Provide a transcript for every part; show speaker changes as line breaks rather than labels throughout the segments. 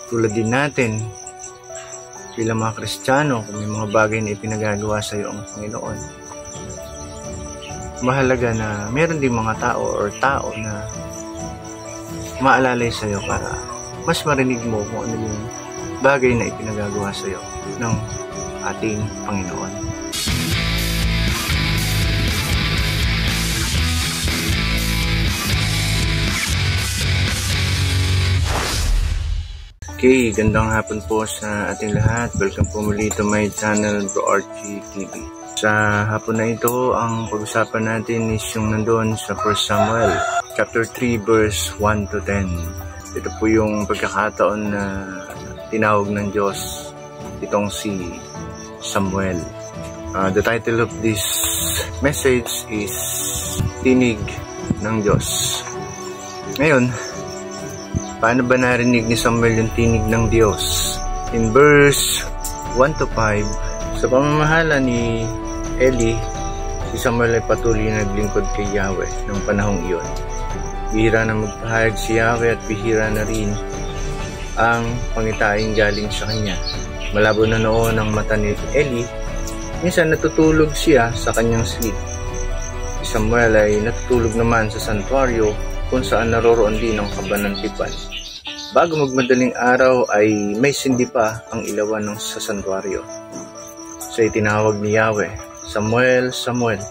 Tulad din natin, bilang mga Kristiyano, kung may mga bagay na ipinagagawa sa iyo ang Panginoon, mahalaga na meron din mga tao na maalalay sa iyo para mas marinig mo kung ano yung bagay na ipinagagawa sa iyo ng ating Panginoon. Okay, gandang hapon po sa ating lahat. Welcome po muli to my channel, Bro Archie TV. Sa hapon na ito, ang pag-usapan natin is yung nandun sa 1 Samuel, chapter 3, verse 1 to 10. Ito po yung pagkakataon na tinawag ng Diyos itong si Samuel. The title of this message is Tinig ng Diyos. Ngayon, paano ba narinig ni Samuel yung tinig ng Diyos? In verse 1 to 5, sa pamamahala ni Eli, si Samuel ay patuloy na naglingkod kay Yahweh ng panahong iyon. Bihira na magpahayag si Yahweh at bihira na rin ang pangitaing galing sa kanya. Malabo na noon ang mata ni Eli. Minsan natutulog siya sa kanyang sleep. Si Samuel ay natutulog naman sa santuaryo kung saan naroroon din ang kabanantipan. Bago magmadaling araw ay may sindi pa ang ilawan ng sa santuaryo. So itinawag ni Yahweh, Samuel, Samuel.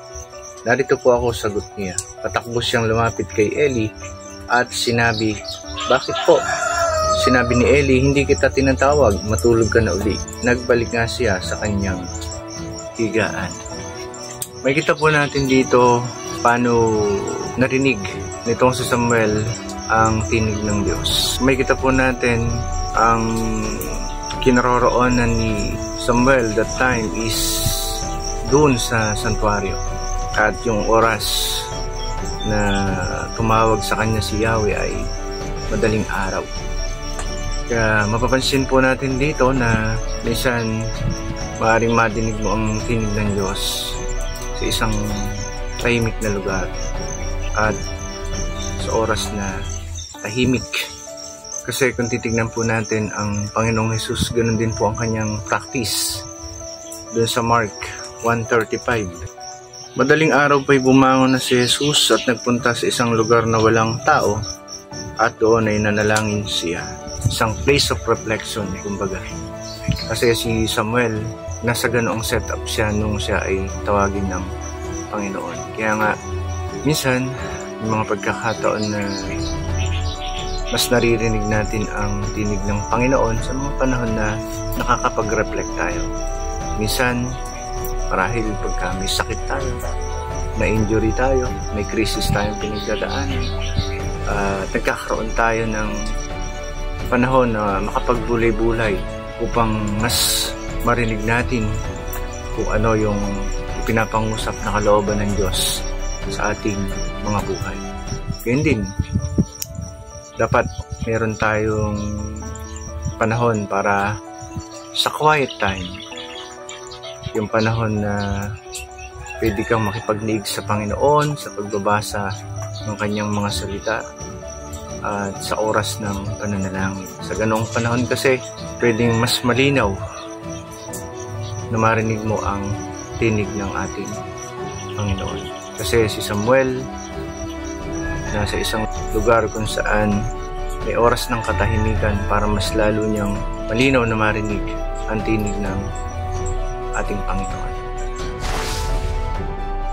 Narito po ako, sagot niya. Patakbo siyang lumapit kay Eli at sinabi, bakit po? Sinabi ni Eli, hindi kita tinatawag, matulog ka na uli. Nagbalik nga siya sa kanyang higaan. May kita po natin dito paano narinig nitong si Samuel ang tinig ng Diyos. May kita po natin ang kinaroroonan ni Samuel that time is doon sa santuaryo. At yung oras na tumawag sa kanya si Yahweh ay madaling araw. Kaya mapapansin po natin dito na minsan maaaring madinig mo ang tinig ng Diyos sa isang tahimik na lugar at sa oras na tahimik. Kasi kung titignan po natin ang Panginoong Jesus, ganoon din po ang kanyang practice doon sa Mark 1:35. Madaling araw pa'y bumangon na si Jesus at nagpunta sa isang lugar na walang tao at doon ay nanalangin siya. Isang place of reflection, kumbaga. Kasi si Samuel, nasa ganoong setup siya nung siya ay tawagin ng Panginoon. Kaya nga, minsan, may mga pagkakataon na mas naririnig natin ang tinig ng Panginoon sa mga panahon na nakakapag-reflect tayo. Minsan, marahil pagka may sakit tayo, na-injury tayo, may crisis tayong pinagdadaanan, nagkakaroon tayo ng panahon na makapagbulay-bulay upang mas marinig natin kung ano yung pinapangusap na kalooban ng Diyos sa ating mga buhay. Ganyan din, dapat meron tayong panahon para sa quiet time, yung panahon na pwede kang makipagnig sa Panginoon sa pagbabasa ng kanyang mga salita at sa oras ng pananalangin. Sa ganong panahon kasi pwedeng mas malinaw na marinig mo ang tinig ng ating Panginoon. Kasi si Samuel nasa isang lugar kung saan may oras ng katahimikan para mas lalo niyang malinaw na marinig ang tinig ng ating Panginoon.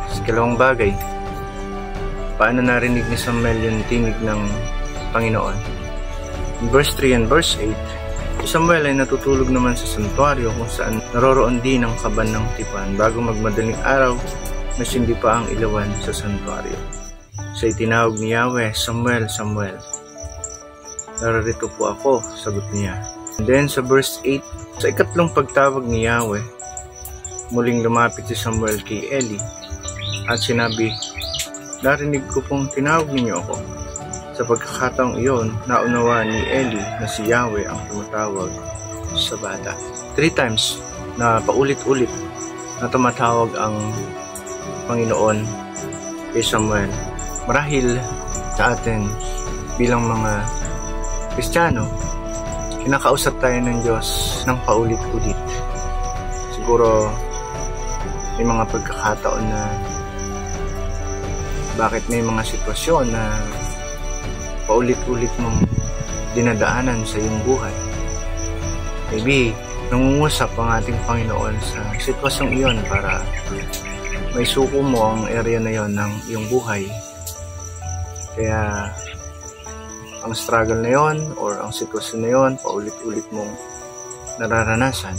Sa kalawang bagay, paano narinig ni Samuel yung tinig ng Panginoon? In verse 3 and verse 8, si Samuel ay natutulog naman sa santuaryo kung saan naroroon din ang kaban ng tipan. Bago magmadaling araw, may sindi pa ang ilawan sa santuaryo. So itinawag ni Yahweh, Samuel, Samuel. Narito po ako, sagot niya. And then sa verse 8, sa ikatlong pagtawag ni Yahweh, muling lumapit si Samuel kay Eli at sinabi, narinig ko pong tinawag ninyo ako. Sa pagkakataong iyon, naunawa ni Eli na si Yahweh ang tumatawag sa bata. 3 times na paulit-ulit na tumatawag ang Panginoon kay Samuel. Marahil sa atin bilang mga Kristiyano, kinakausap tayo ng Diyos ng paulit-ulit. Siguro may mga pagkakataon na bakit may mga sitwasyon na paulit-ulit mong dinadaanan sa iyong buhay. Maybe nangungusap ang ating Panginoon sa sitwasyong iyon para may suko mo ang area na yon ng iyong buhay. Kaya ang struggle na yon or ang sitwasyon na yon paulit-ulit mong nararanasan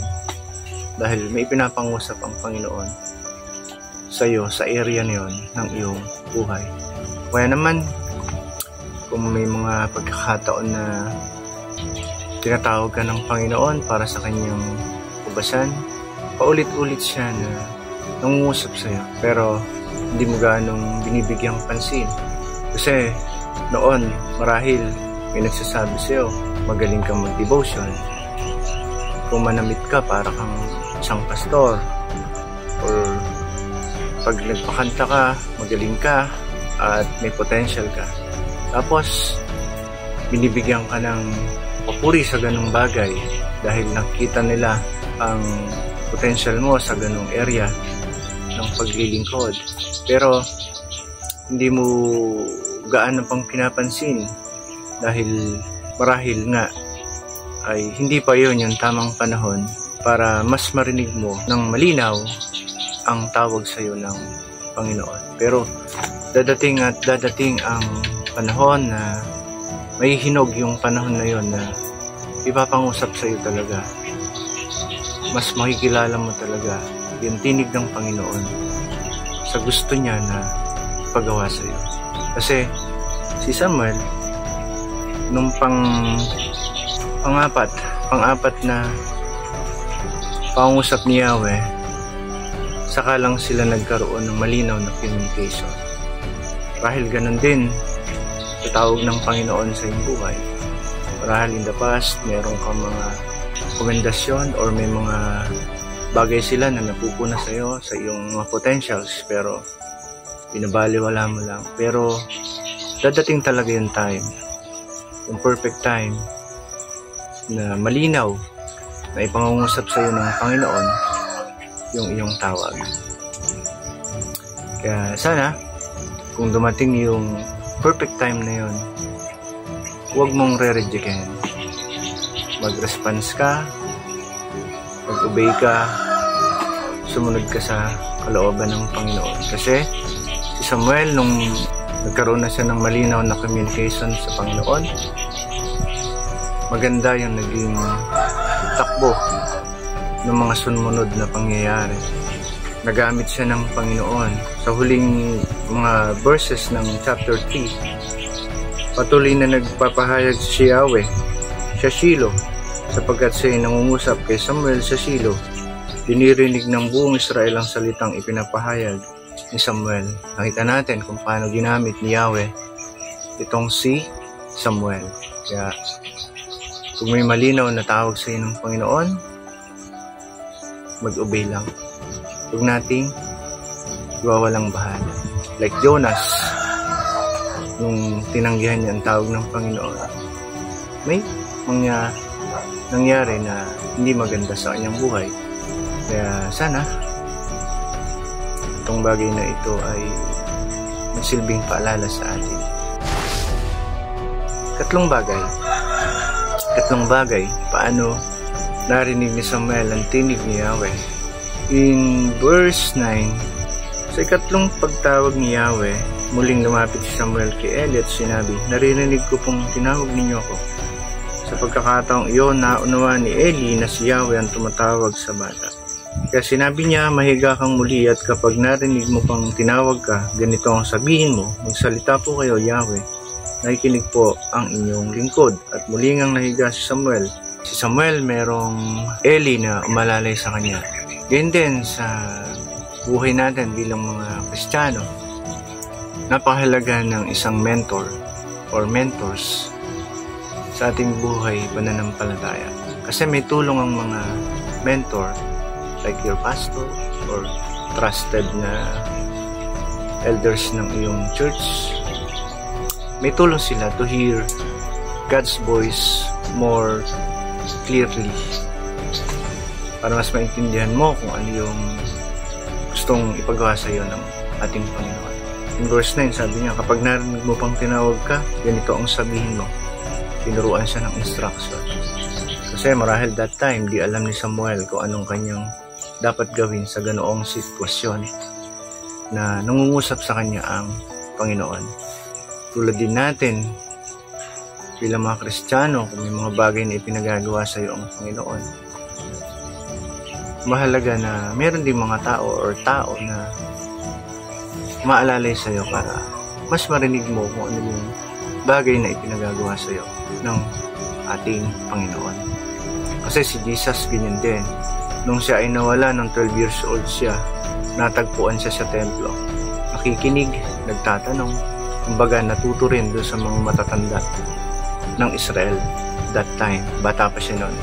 dahil may pinapangusap ang Panginoon sa iyo sa area na yon ng iyong buhay. Kaya naman kung may mga pagkakataon na tinatawag ka ng Panginoon para sa kanyang ubasan, paulit-ulit siya na nangungusap sa iyo pero hindi mo ganong binibigyang pansin. Kasi noon marahil may nagsasabi sa iyo, magaling kang mag-devotion. Kung manamit ka para kang isang pastor, or pag nagpakanta ka, magaling ka at may potential ka. Tapos binibigyan ka ng papuri sa ganung bagay dahil nakita nila ang potential mo sa ganung area ng paglilingkod. Pero hindi mo gaano pang pinapansin dahil marahil nga ay hindi pa yon yung tamang panahon para mas marinig mo ng malinaw ang tawag sa iyo ng Panginoon. Pero dadating at dadating ang panahon na may hinog yung panahon na yon na ipapangusap sa iyo talaga. Mas makikilala mo talaga yung tinig ng Panginoon sa gusto niya na pagawa sa iyo. Kasi si Samuel nung pang-apat na pangusap ni Yahweh, saka lang sila nagkaroon ng malinaw na communication. Dahil ganun din tawag ng Panginoon sa iyong buhay. Marahil in the past, meron kang mga komendasyon or may mga bagay sila na napupuna sa iyo, sa iyong mga potentials, pero binabaliwala mo lang. Pero dadating talaga yung time, yung perfect time, na malinaw na ipangungusap sa iyo ng Panginoon yung iyong tawag. Kaya sana, kung dumating yung perfect time na yun, huwag mong re-rejectin. Mag-response ka, mag-obey ka, sumunod ka sa kalooban ng Panginoon. Kasi si Samuel, nung nagkaroon na siya ng malinaw na communication sa Panginoon, maganda yung naging takbo ng mga sumunod na pangyayari. Nagamit siya ng Panginoon sa huling mga verses ng chapter 3. Patuloy na nagpapahayag si Yahweh sa Shilo, sapagkat siya nangungusap kay Samuel sa Shilo. Dinirinig ng buong Israel ang salitang ipinapahayag ni Samuel. Nakita natin kung paano ginamit ni Yahweh itong si Samuel. Kaya kung may malinaw na tawag sa iyo ng Panginoon, mag-obey lang. Huwag nating iwawalang bahala. Like Jonas, nung tinanggihan niya ang tawag ng Panginoon, may nangyari na hindi maganda sa kanyang buhay. Kaya sana itong bagay na ito ay magsilbing paalala sa atin. Katlong bagay, paano narinig ni Samuel ang tinig ni Yahweh. In verse 9, sa ikatlong pagtawag ni Yahweh, muling lumapit si Samuel kay Eli at sinabi, naririnig ko pong tinawag ninyo ako. Sa pagkakataong iyon, naunawa ni Eli na si Yahweh ang tumatawag sa bata. Kaya sinabi niya, mahiga kang muli at kapag narinig mo pang tinawag ka, ganito ang sabihin mo, magsalita po kayo Yahweh, nakikinig po ang inyong lingkod. At muling ang nahiga si Samuel. Si Samuel merong Eli na umalalay sa kanya. Ganyan din sa buhay natin bilang mga Kristiyano, napakahalaga ng isang mentor or mentors sa ating buhay pananampalataya. Kasi may tulong ang mga mentor like your pastor or trusted na elders ng iyong church. May tulong sila to hear God's voice more clearly para mas maintindihan mo kung ano yung gustong ipagawa sa iyo ng ating Panginoon. In verse 9, sabi niya, kapag narinig mo pang tinawag ka, ganito ang sabihin mo. Tinuruan siya ng instruction. Kasi marahil that time, di alam ni Samuel kung anong kanyang dapat gawin sa ganoong sitwasyon na nangungusap sa kanya ang Panginoon. Tulad din natin, bilang mga Kristiyano, kung may mga bagay na ipinagagawa sa iyo ang Panginoon, mahalaga na meron din mga tao na maalalay sa iyo para mas marinig mo kung ano yung bagay na ipinagagawa sa iyo ng ating Panginoon. Kasi si Jesus ganyan din. Nung siya ay nawala ng 12 years old siya, natagpuan siya sa templo. Nakikinig, nagtatanong, kumbaga natuto rin doon sa mga matatanda ng Israel that time. Bata pa siya noon.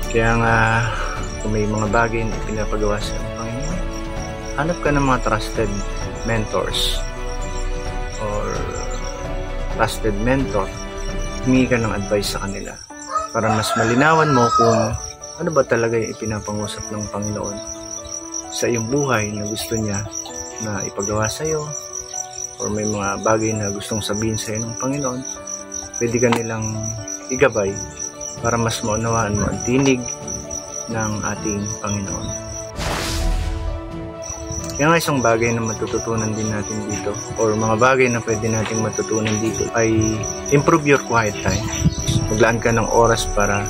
Kaya nga, kung may mga bagay na pinapagawa sa Panginoon, hanap ka ng mga trusted mentors or trusted mentor. Humingi ka ng advice sa kanila para mas malinawan mo kung ano ba talaga yung ipinapangusap ng Panginoon sa iyong buhay na gusto niya na ipagawa sa iyo, or may mga bagay na gustong sabihin sa iyo ng Panginoon. Pwede ka nilang igabay para mas maunawaan mo ang tinig ng ating Panginoon. Kaya nga isang bagay na matututunan din natin dito, or mga bagay na pwede nating matutunan dito, ay improve your quiet time. Maglaan ka ng oras para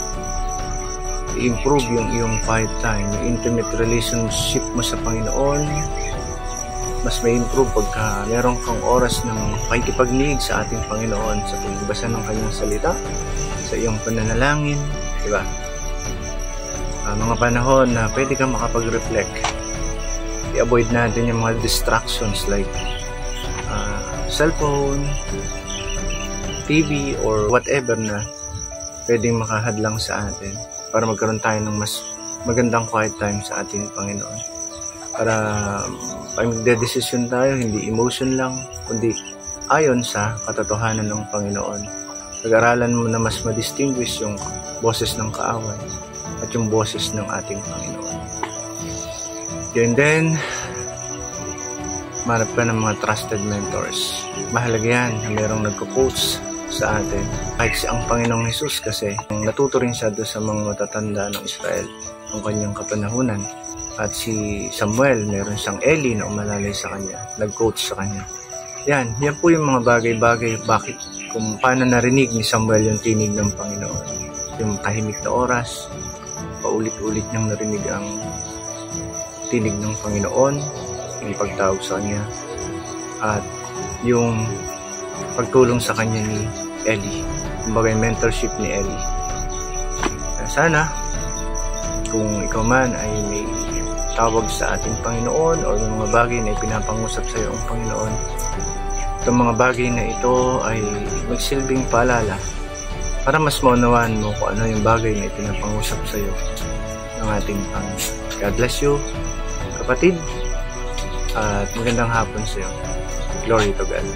i-improve yung iyong quiet time, yung intimate relationship mo sa Panginoon. Mas may improve pagka meron kang oras ng pakikipagniig sa ating Panginoon sa pagbasa ng kanyang salita, sa iyong pananalangin, diba? Mga panahon na pwede kang makapag-reflect. I-avoid natin yung mga distractions like cellphone, TV, or whatever na pwedeng makahadlang sa atin para magkaroon tayo ng mas magandang quiet time sa ating Panginoon. Para pag magdedesisyon tayo, hindi emotion lang, kundi ayon sa katotohanan ng Panginoon. Pag-aralan mo na mas ma-distinguish yung boses ng kaaway at yung boses ng ating Panginoon. And then, manap ka ng mga trusted mentors. Mahalaga yan na mayroong nagko-coach sa atin. Kahit ang Panginoong Jesus kasi natuto rin siya doon sa mga matatanda ng Israel ng kanyang kapanahunan. At si Samuel, meron siyang Eli na umalalay sa kanya, nag-coach sa kanya. Yan po yung mga bagay-bagay bakit kung paano narinig ni Samuel yung tinig ng Panginoon. Yung tahimik na oras, paulit-ulit niyang narinig ang tinig ng Panginoon, yung pagtawag sa kanya, at yung pagtulong sa kanya ni Eli, kumbaga yung mentorship ni Eli. Sana kung ikaw man ay may tawag sa ating Panginoon o yung mga bagay na ipinapangusap sa iyo ang Panginoon, itong mga bagay na ito ay magsilbing paalala para mas maunawaan mo kung ano yung bagay na ipinapangusap sa iyo ng ating Panginoon. God bless you, kapatid, at magandang hapon sa iyo. Glory to God.